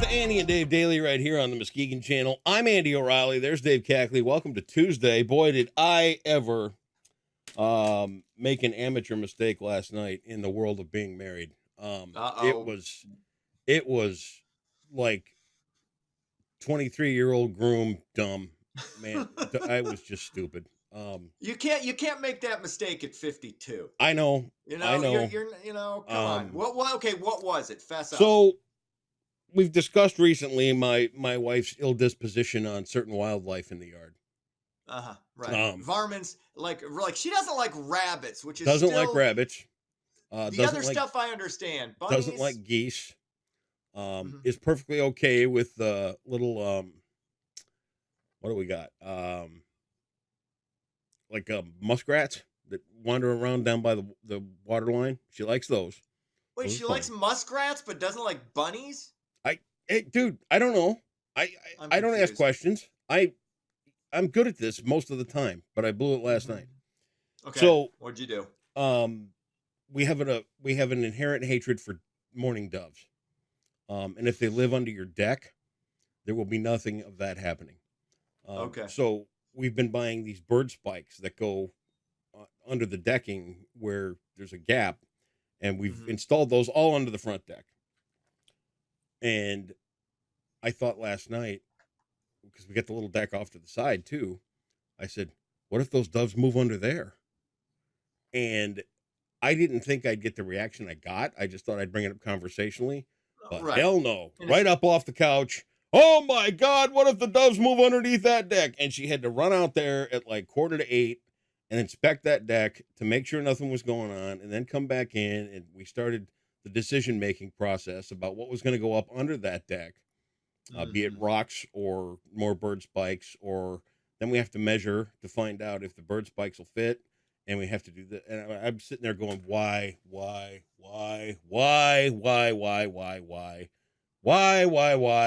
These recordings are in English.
the Andy and Dave Daily right here on the Muskegon Channel. I'm Andy O'Reilly. There's Dave Cackley. Welcome to Tuesday. Boy, did I ever make an amateur mistake last night in the world of being married. It Uh-oh. was like 23-year-old groom dumb, man. I was just stupid. You can't make that mistake at 52. I know, You I know, know. come on. Um, What was it? Fess up. so we've discussed recently my wife's ill disposition on certain wildlife in the yard. Uh-huh. Right. Um, Varmints, like she doesn't like rabbits, which is doesn't like still rabbits. the other Doesn't like stuff I understand. doesn't Bunnies. like geese. Mhm. Is perfectly okay with the little what do we got? Like muskrats that wander around down by the water line. She likes those. Wait, Those are she likes fine. muskrats but doesn't like bunnies? I Hey dude, I don't know. I I'm I don't ask confused. questions. I'm good at this most of the time, but I blew it last Mhm. night. Okay. So What'd you do? um we have an inherent hatred for mourning doves. And if they live under your deck, there will be nothing of that happening. Okay. So we've been buying these bird spikes that go under the decking where there's a gap, and we've Mhm. installed those all under the front deck. And I thought last night, because we got the little deck off to the side too, I said, what if those doves move under there? And I didn't think I'd get the reaction I got. I just thought I'd bring it up conversationally, but Right. hell no. And Right up off the couch. Oh my God, what if the doves move underneath that deck? And she had to run out there at like 7:45 and inspect that deck to make sure nothing was going on, and then come back in. And we started the decision making process about what was going to go up under that deck, be it Mhm. rocks or more bird spikes, or then we have to measure to find out if the bird spikes will fit. And we have to do that. And I'm sitting there going, why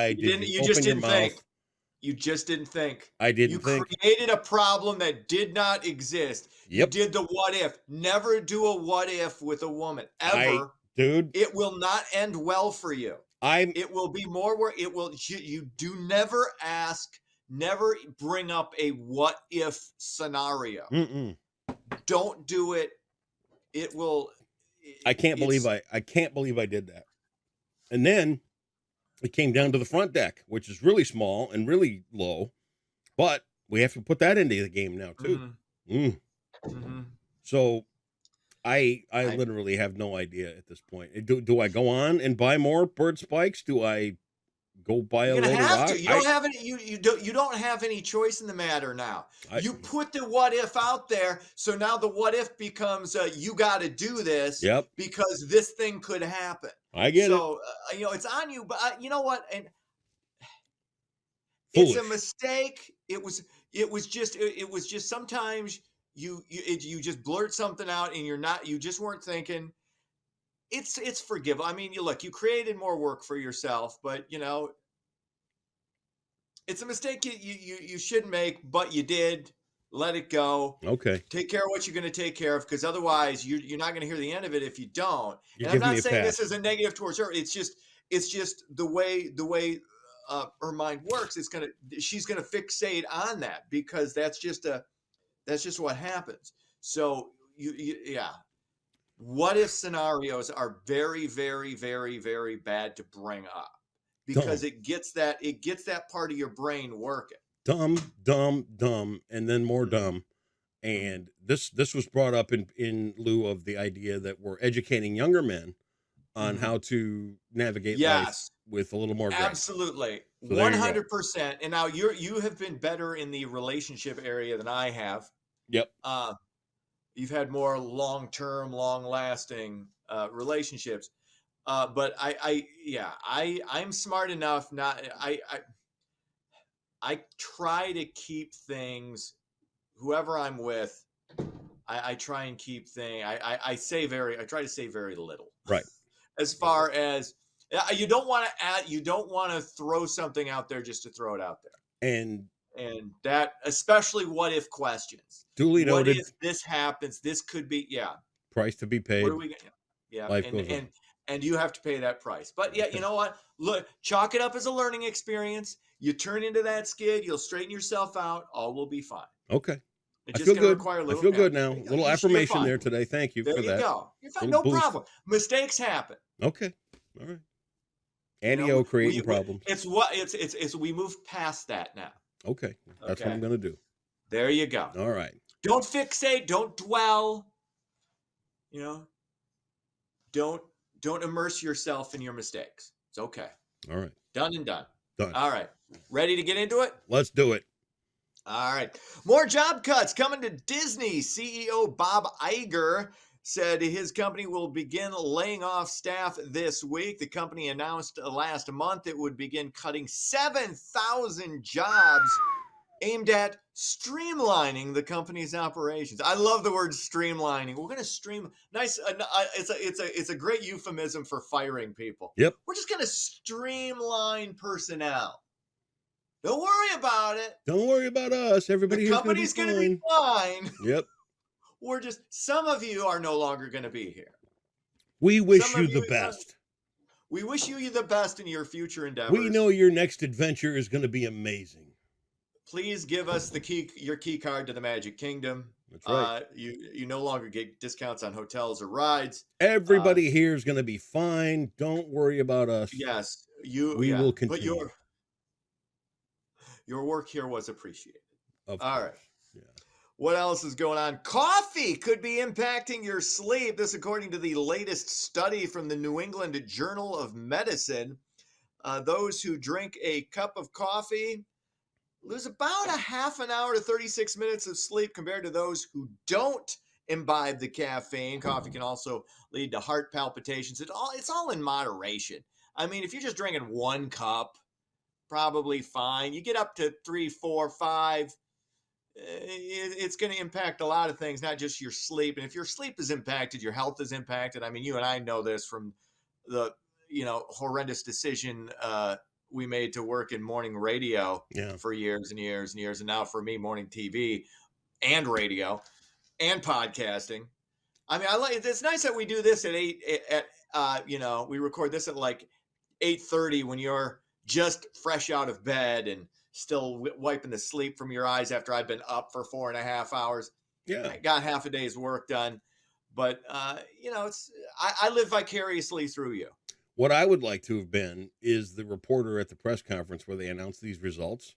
You did didn't you you just open your didn't think. mouth? You just didn't think. I You didn't think. created a problem that did not exist. You Yep. did the what if. Never do a what if with a woman I, ever. dude, It will not end well for you. I'm, It will be more work. It will. You do never ask. Never bring up a what if scenario. mm-mm. Don't do it. It will. It's I can't believe I did that. And then it came down to the front deck, which is really small and really low, but we have to put that into the game now too. mhm, Mm. mhm. So I I literally have no idea at this point. Do I go on and buy more bird spikes? Do I go buy a You're gonna load of have rock? to. You don't have any. You don't have any choice in the matter now. I You put the what if out there, so now the what if becomes you got to do this Yep, because this thing could happen. I get it. So it's on you. But you know what? And it's a Foolish. mistake. It was just sometimes you just blurt something out and you just weren't thinking. It's forgivable. I mean, you created more work for yourself, but it's a mistake you shouldn't make, but you did. Let it go. Okay, Take care of what you're going to take care of, because otherwise you're not going to hear the end of it if you don't. you're And I'm giving me not a saying this pass. is a negative towards her. It's just the way her mind works. She's gonna fixate on that because that's just what happens. So yeah. What if scenarios are very, very, very, very bad to bring up because Dumb, it gets that part of your brain working. dumb, and then more Mhm, dumb. mhm. And this was brought up in lieu of the idea that we're educating younger men on Mhm. how to navigate life Yes, with a little more grace. absolutely. So there you go. 100%. And now you have been better in the relationship area than I have. Yep. Uh, you've had more long-term, long-lasting relationships. But I'm smart enough not. I try to keep things. Whoever I'm with, I try and keep things. I try to say very little. Right. As far as you don't want to add, you don't want to throw something out there just to throw it out there. And And that, especially what if questions. duly What noted, if this happens? This could be, yeah. price to be What are paid. we going to, yeah. Life And, goes and, on. and you have to pay that price. But yeah, you Okay. know what? Look, chalk it up as a learning experience. You turn into that skid, you'll straighten yourself out. All will be fine. Okay. It's I just feel going to good. require a I little. feel Yeah, good now. there you A go. little You're affirmation fine. there today. Thank you There for you that. go. You're fine. Little No boost. problem. Mistakes happen. Okay. All right. You Andy know, O creating problems. it's what it's we move past that now. Okay. That's what Okay. I'm going to do. There you go. All right. Don't fixate, don't dwell, you know. Don't don't immerse yourself in your mistakes. It's okay. All right. Done and done. Done. All right. Ready to get into it? Let's do it. All right. More job cuts coming to Disney. CEO Bob Iger said his company will begin laying off staff this week. The company announced last month it would begin cutting 7,000 jobs aimed at streamlining the company's operations. I love the word streamlining. We're going to stream nice it's a great euphemism for firing people. Yep. We're just going to streamline personnel. Don't worry about it. Don't worry about us. Everybody The here's going to be company's going to be fine. fine. Yep. We're just some of you are no longer going to be here. We wish Some you of the you- best. We wish you the best in your future endeavors. We know your next adventure is going to be amazing. Please give us your key card to the Magic Kingdom. That's right. You no longer get discounts on hotels or rides. Everybody here is going to be fine. Don't worry about us. Yes, We will continue. But your work here was appreciated. Of All course. right. Yeah. What else is going on? Coffee could be impacting your sleep. This, according to the latest study from the New England Journal of Medicine. Those who drink a cup of coffee lose about a half an hour to 36 minutes of sleep compared to those who don't imbibe the caffeine. Coffee can also lead to heart palpitations. It's all in moderation. I mean, if you're just drinking one cup, probably fine. You get up to 3, 4, 5. It's going to impact a lot of things, not just your sleep. And if your sleep is impacted, your health is impacted. I mean, you and I know this from the horrendous decision we made to work in morning radio for years and years and years, and now for me, morning TV and radio and podcasting. I mean, it's nice that we do this at 8 we record this at like 8:30 when you're just fresh out of bed and still wiping the sleep from your eyes after I've been up for 4.5 hours. Yeah. I got half a day's work done, but I live vicariously through you. What I would like to have been is the reporter at the press conference where they announced these results.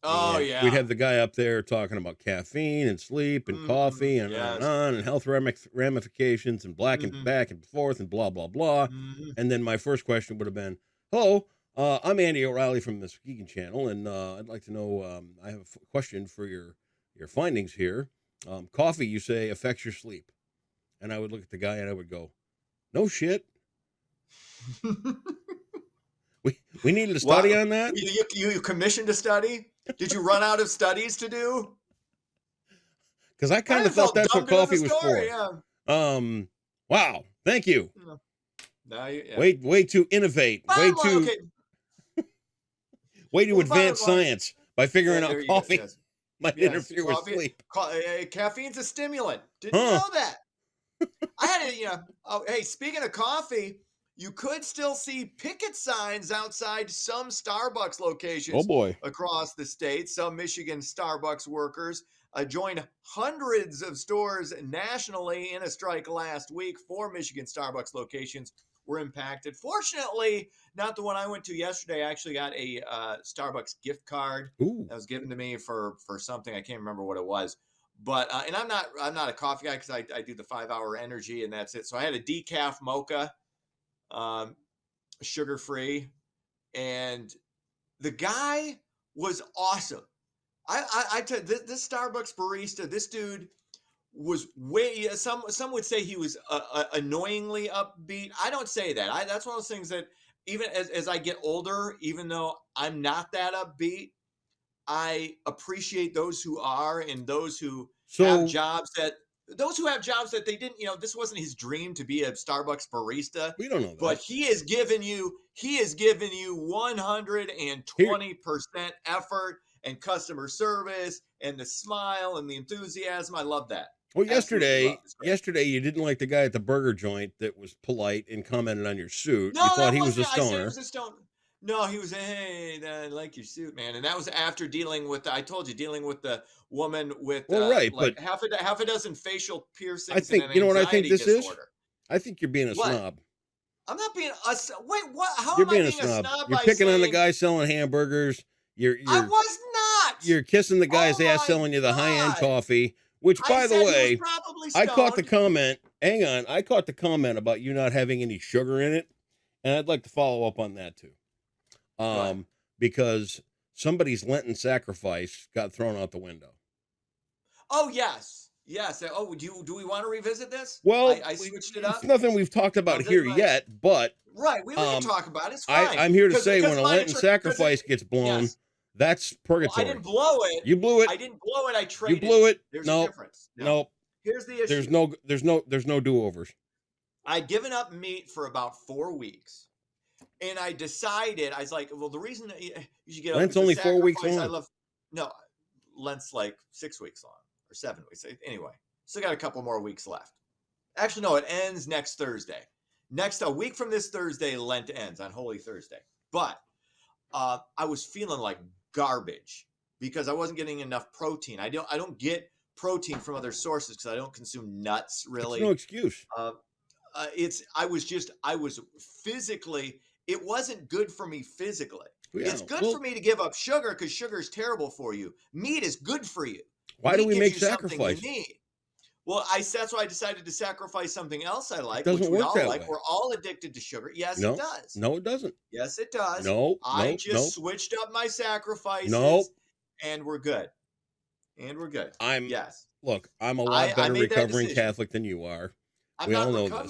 Oh, And yeah. we'd have the guy up there talking about caffeine and sleep and coffee and on and on and health ramifications and back and forth and blah, blah, blah. And then my first question would have been, hello, I'm Andy O'Reilly from the Muskegon Channel, and I'd like to know, I have a question for your findings here. Coffee, you say, affects your sleep. And I would look at the guy and I would go, no shit. We needed a study on that. You commissioned a study? Did you run out of studies to do? Because I kind of thought that's what coffee was for. Yeah. Wow. Thank you. No, Way to innovate. Way to advance science by figuring out coffee might interfere with sleep. Caffeine's a stimulant. Didn't know that. I had to, hey, speaking of coffee, you could still see picket signs outside some Starbucks locations across the state. Some Michigan Starbucks workers joined hundreds of stores nationally in a strike last week. 4 Michigan Starbucks locations were impacted. Fortunately, not the one I went to yesterday. I actually got a Starbucks gift card that was given to me for something. I can't remember what it was. But and I'm not a coffee guy because I do the 5-hour energy and that's it. So I had a decaf mocha, sugar-free, and the guy was awesome. I tell you, this Starbucks barista, this dude was way. Some would say he was annoyingly upbeat. I don't say that. That's one of those things that even as I get older, even though I'm not that upbeat, I appreciate those who are and those who have jobs that they didn't, this wasn't his dream to be a Starbucks barista. We don't know that. But he has given you 120% effort and customer service and the smile and the enthusiasm. I love that. Well, Absolutely love. It's great. yesterday you didn't like the guy at the burger joint that was polite and commented on your suit. You No, thought that he was a wasn't it. I said it stoner. was a stone. No, he was, hey, I like your suit, man. And that was after dealing with, I told you, dealing with the woman with Well, right, like but half a dozen facial I piercings and think an you know what I think anxiety this is. disorder. I think you're being a What? snob. I'm not being a wait. What? How You're am I being a being a snob. snob You're by picking on the saying guy selling hamburgers. You're I you're was not? you're kissing the guy's Oh ass my selling you the high end god! coffee. Which, I by the said he was way, probably I caught the stoned. comment. Hang on, I caught the comment about you not having any sugar in it, and I'd like to follow up on that too. Go ahead. Because somebody's Lenten sacrifice got thrown out the window. Oh yes, yes. Oh, do we want to revisit this? Well, I switched it it's up. nothing we've talked about This is here my yet, but right. We can um, talk about it. It's fine I'm here to say because when a my Lenten because sacrifice gets blown, yes. that's Well, I didn't purgatory. blow it. You blew it. I didn't blow it. I You traded blew it. it. There's a Nope. difference. No. Nope. Here's the There's issue. no do overs. I'd given up meat for about 4 weeks. And I decided, I was like, well, the reason that you should get up Lent's is a only 4 weeks sacrifice. I long. love, no, Lent's like 6 weeks long or 7 weeks. Anyway, still got a couple more weeks left. Actually, no, it ends next Thursday. A week from this Thursday, Lent ends on Holy Thursday. But I was feeling like garbage because I wasn't getting enough protein. I don't get protein from other sources because I don't consume nuts really. It's no excuse. I was physically, it wasn't good for me physically. Yeah, It's good for me to give up sugar because sugar is terrible for you. Meat is good for you. Why do Meat we gives make you something sacrifice? you need. Well, that's why I decided to sacrifice something else I like, doesn't which we work all that like. way. We're all addicted to sugar. Yes, No, it does. no, it doesn't. Yes, it does. No, I no, just switched up my sacrifices, no. and we're good. Yes. Look, I'm a lot better made that recovering decision. Catholic than you are. I'm We not all know recovering.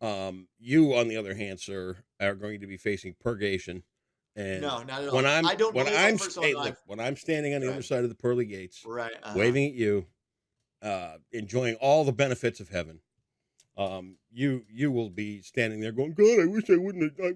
this. You, on the other hand, sir, are going to be facing purgation. And No, not at all. when I'm I don't when believe I'm on personal hey, life. look, when I'm standing on the Right. other side of the pearly gates, Right. waving at you, enjoying all the benefits of heaven, you will be standing there going, God, I wish I wouldn't have.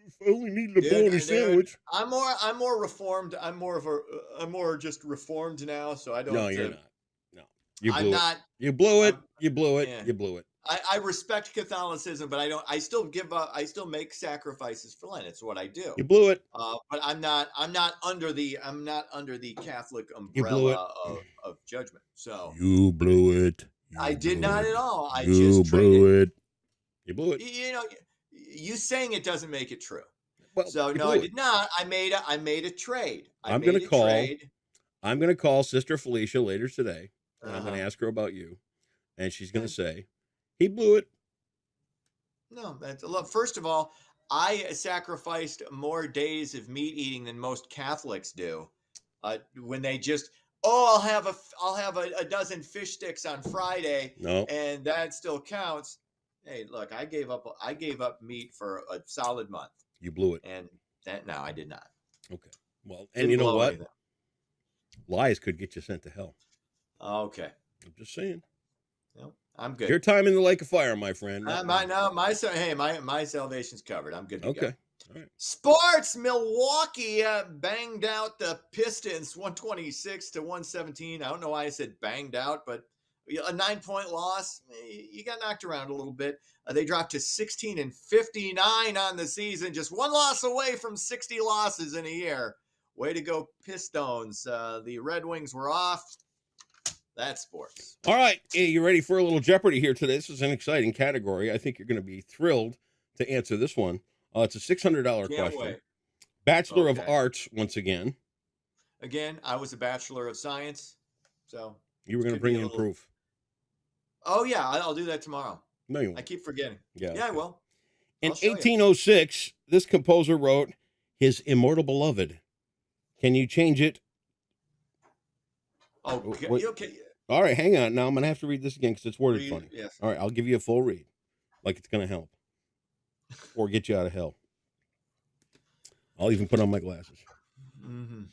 If I only needed a bologna sandwich. I'm more reformed. I'm more just reformed now. So I don't. No, you're not. No, you blew I'm it. not. You blew it. I'm, You blew it. yeah. You blew it. I respect Catholicism, but I don't. I still give up. I still make sacrifices for Lent. It's what I do. You blew it. But I'm not under the Catholic You blew it. umbrella of judgment. So You blew it. I did not at all. I You just blew it. You blew it. You know, you saying it doesn't make it true. Well, So no, I did not. I made a trade. I'm going to call Sister Felicia later today, and I'm going to ask her about you, and she's going to say, he blew it. No, first of all, I sacrificed more days of meat eating than most Catholics do. When they just, I'll have a dozen fish sticks on Friday, no, and that still counts. Hey, look, I gave up meat for a solid month. You blew it. And no, I did not. Okay. Well, and you know what? Anything. Lies could get you sent to hell. Okay. I'm just saying. No, I'm good. Your time in the lake of fire, my friend. My salvation's covered. I'm good to go. All right. Sports, Milwaukee banged out the Pistons 126-117. I don't know why I said banged out, but a 9-point loss. You got knocked around a little bit. They dropped to 16-59 on the season, just one loss away from 60 losses in a year. Way to go, Pistons. The Red Wings were off. That's sports. All right. Hey, you ready for a little Jeopardy here today? This is an exciting category. I think you're going to be thrilled to answer this one. It's a $600 question. Wait. Bachelor of Arts, once again. Again, I was a Bachelor of Science. So you were going to bring in proof. Oh, yeah. I'll do that tomorrow. No, you won't. I keep forgetting. Yeah, I will. In 1806, this composer wrote his Immortal Beloved. Can you change it? Oh, okay. All right, hang on. Now I'm going to have to read this again because it's worded funny. Yes. All right, I'll give you a full read. Like it's going to help. Or get you out of hell. I'll even put on my glasses. Mm-hmm.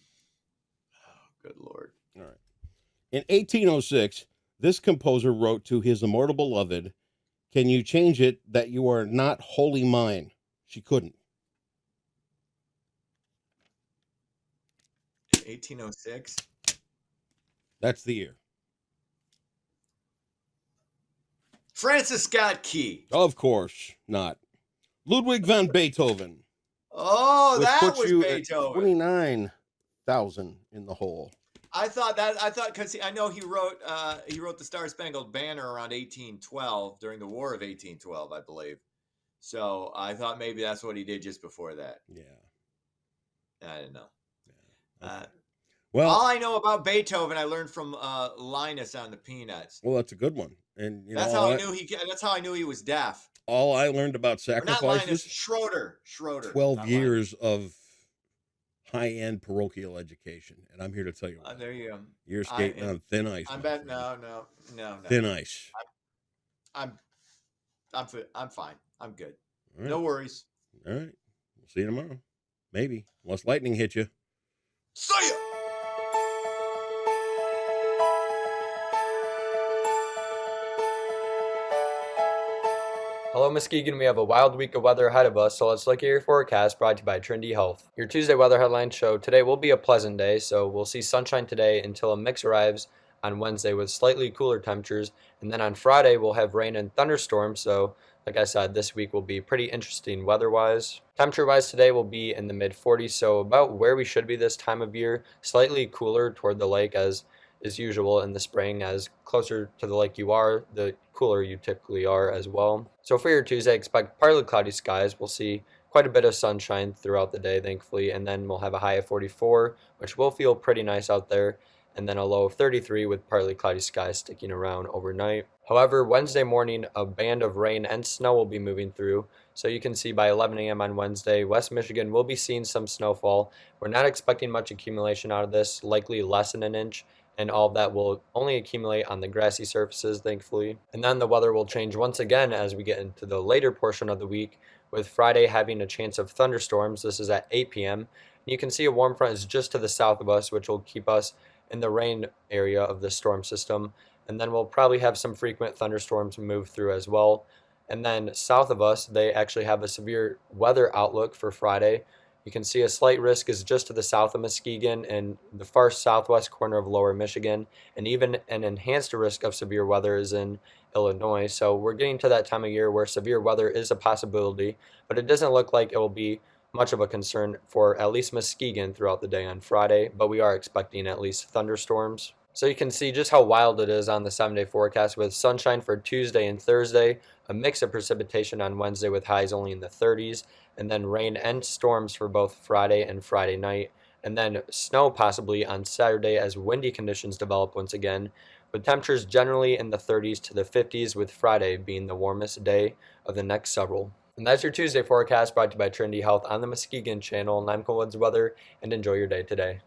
Oh, good Lord. All right. In 1806, this composer wrote to his Immortal Beloved, can you change it that you are not wholly mine? She couldn't. 1806? That's the year. Francis Scott Key. Of course not. Ludwig van Beethoven, Oh, which that puts was you at Beethoven. 29,000 in the hole. I thought because I know he wrote the Star Spangled Banner around 1812 during the War of 1812, I believe. So I thought maybe that's what he did just before that. Yeah. I didn't know. Yeah. Okay. All Well, I know about Beethoven, I learned from Linus on the Peanuts. well, that's a good one. And That's how I knew he was deaf. all I learned about Or not Linus, sacrifices, Schroeder. 12 years of high-end parochial education, and I'm here to tell you, there you go. You're skating on thin ice. I bet no. Thin ice. I'm fine. I'm good. Right. No worries. All right. We'll see you tomorrow. Maybe. Unless lightning hit you. See ya. Hello Muskegon, we have a wild week of weather ahead of us, so let's look at your forecast brought to you by Trinity Health. Your Tuesday weather headlines show today will be a pleasant day, so we'll see sunshine today until a mix arrives on Wednesday with slightly cooler temperatures, and then on Friday we'll have rain and thunderstorms, so like I said, this week will be pretty interesting weather-wise. Temperature-wise today will be in the mid-40s, so about where we should be this time of year, slightly cooler toward the lake as is usual in the spring. As closer to the lake you are, the cooler you typically are as well. So for your Tuesday, expect partly cloudy skies. We'll see quite a bit of sunshine throughout the day, thankfully, and then we'll have a high of 44, which will feel pretty nice out there, and then a low of 33 with partly cloudy skies sticking around overnight. However, Wednesday morning, a band of rain and snow will be moving through. So you can see by 11 a.m. on Wednesday, West Michigan will be seeing some snowfall. We're not expecting much accumulation out of this, likely less than an inch, and all of that will only accumulate on the grassy surfaces, thankfully. And then the weather will change once again as we get into the later portion of the week, with Friday having a chance of thunderstorms. This is at 8 p.m. And you can see a warm front is just to the south of us, which will keep us in the rain area of the storm system. And then we'll probably have some frequent thunderstorms move through as well. And then south of us, they actually have a severe weather outlook for Friday. You can see a slight risk is just to the south of Muskegon and the far southwest corner of lower Michigan, and even an enhanced risk of severe weather is in Illinois. So we're getting to that time of year where severe weather is a possibility, but it doesn't look like it will be much of a concern for at least Muskegon throughout the day on Friday, but we are expecting at least thunderstorms. So you can see just how wild it is on the 7-day forecast, with sunshine for Tuesday and Thursday, a mix of precipitation on Wednesday with highs only in the 30s, and then rain and storms for both Friday and Friday night, and then snow possibly on Saturday as windy conditions develop once again, with temperatures generally in the 30s to the 50s, with Friday being the warmest day of the next several. And that's your Tuesday forecast brought to you by Trinity Health on the Muskegon channel. And I'm Cole Woods Weather, and enjoy your day today.